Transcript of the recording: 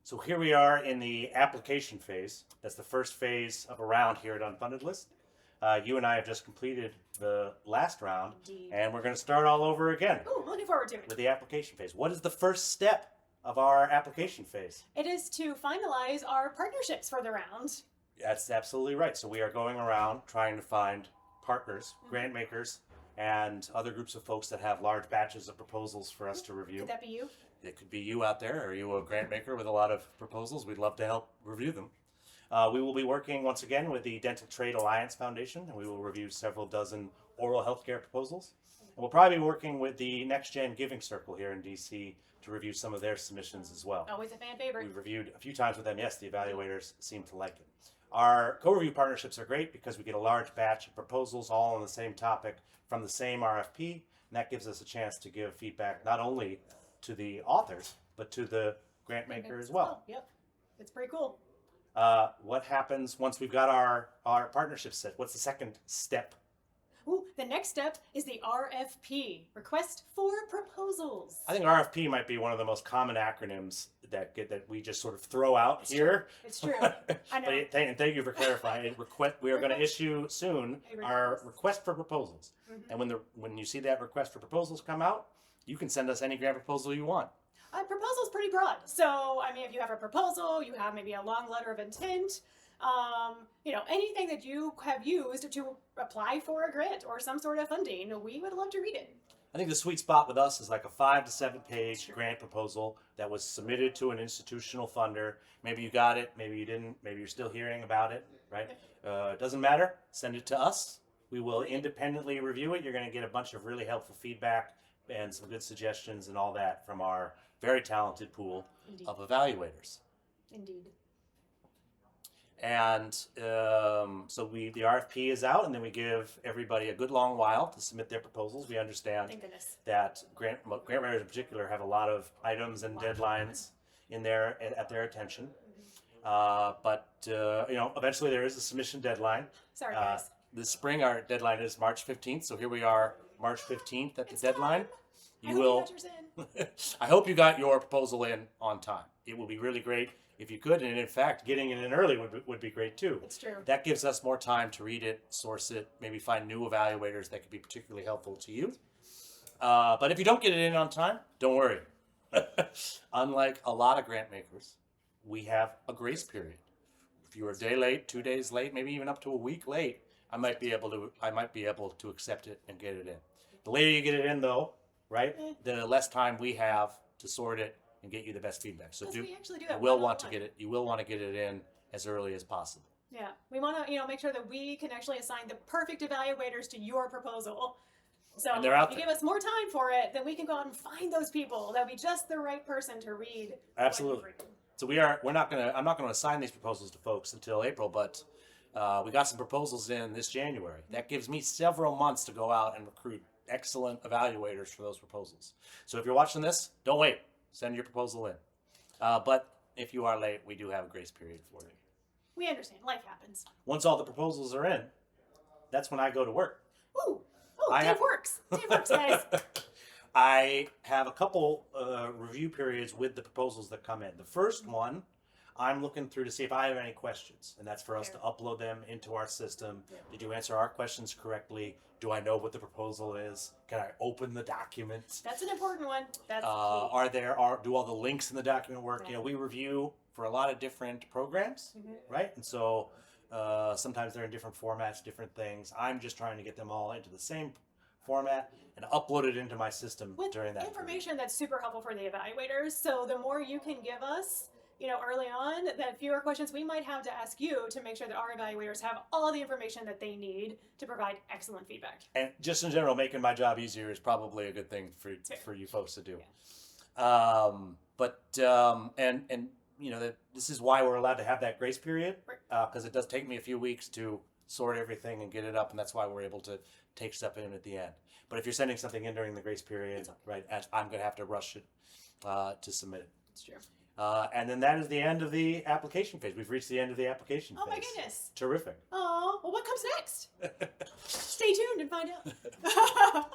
So here we are in the application phase. That's the first phase of a round here at Unfunded List. You and I have just completed the last round, Indeed. and we're going to start all over again Ooh, looking forward to it. with the application phase. What is the first step of our application phase? It is to finalize our partnerships for the round. That's absolutely right. So we are going around trying to find partners, grant makers, and other groups of folks that have large batches of proposals for us to review. Could that be you? It could be you out there. Are you a grant maker with a lot of proposals? We'd love to help review them. We will be working once again with the Dental Trade Alliance Foundation, and we will review several dozen oral healthcare proposals. And we'll probably be working with the Next Gen Giving Circle here in DC to review some of their submissions as well. Always a fan favorite. We've reviewed a few times with them. Yes, the evaluators seem to like it. Our co-review partnerships are great because we get a large batch of proposals all on the same topic from the same RFP, and that gives us a chance to give feedback not only to the authors, but to the grant maker as well. Yep. It's pretty cool. What happens once we've got our partnership set? What's the second step? Ooh, the next step is the RFP, Request for Proposals. I think RFP might be one of the most common acronyms that we just sort of throw out here. It's true. I know. And thank you for clarifying. We are going to issue soon our request for proposals. Mm-hmm. And when you see that request for proposals come out, you can send us any grant proposal you want. Proposal's pretty broad. So, I mean, if you have a proposal, you have maybe a long letter of intent, anything that you have used to apply for a grant or some sort of funding, we would love to read it. I think the sweet spot with us is like a 5 to 7 page grant proposal that was submitted to an institutional funder. Maybe you got it, maybe you didn't, maybe you're still hearing about it, right? It doesn't matter. Send it to us. We will independently review it. You're going to get a bunch of really helpful feedback and some good suggestions and all that from our very talented pool of evaluators. Indeed. And so the RFP is out, and then we give everybody a good long while to submit their proposals. We understand Thank goodness. that grant writers in particular have a lot of items and deadlines in there at their attention. But eventually there is a submission deadline. Sorry, guys. This spring our deadline is March 15th, so here we are, March 15th at the deadline. I hope you got yours in. I hope you got your proposal in on time. It will be really great if you could, and in fact, getting it in early would be great too. It's true. That gives us more time to read it, source it, maybe find new evaluators that could be particularly helpful to you. But if you don't get it in on time, don't worry. Unlike a lot of grant makers, we have a grace period. If you're a day late, 2 days late, maybe even up to a week late, I might be able to accept it and get it in. The later you get it in, though, right, the less time we have to sort it and get you the best feedback. So we actually do that. you will want to get it in as early as possible. Yeah, we want to make sure that we can actually assign the perfect evaluators to your proposal. So And they're out if you there. give us more time for it, then we can go out and find those people. That'll be just the right person to read. Absolutely. So I'm not gonna assign these proposals to folks until April, but we got some proposals in this January. That gives me several months to go out and recruit excellent evaluators for those proposals. So if you're watching this, don't wait. Send your proposal in. But if you are late, we do have a grace period for you. We understand. Life happens. Once all the proposals are in, that's when I go to work. Ooh. Oh, Dave works. Dave works, guys. I have a couple review periods with the proposals that come in. The first one, I'm looking through to see if I have any questions, and that's for us to upload them into our system. Yeah. Did you answer our questions correctly? Do I know what the proposal is? Can I open the document? That's an important one. That's do all the links in the document work? Yeah. You know, we review for a lot of different programs, right? And so sometimes they're in different formats, different things. I'm just trying to get them all into the same format and upload it into my system with during that information that's super helpful for the evaluators. So the more you can give us, early on, the fewer questions we might have to ask you to make sure that our evaluators have all the information that they need to provide excellent feedback. And just in general, making my job easier is probably a good thing for you folks to do. Yeah. This is why we're allowed to have that grace period, because it does take me a few weeks to sort everything and get it up, and that's why we're able to take stuff in at the end. But if you're sending something in during the grace period, right, I'm going to have to rush it to submit it. It's true. And then that is the end of the application phase. We've reached the end of the application phase. Oh my goodness. Terrific. Oh, well, what comes next? Stay tuned and find out.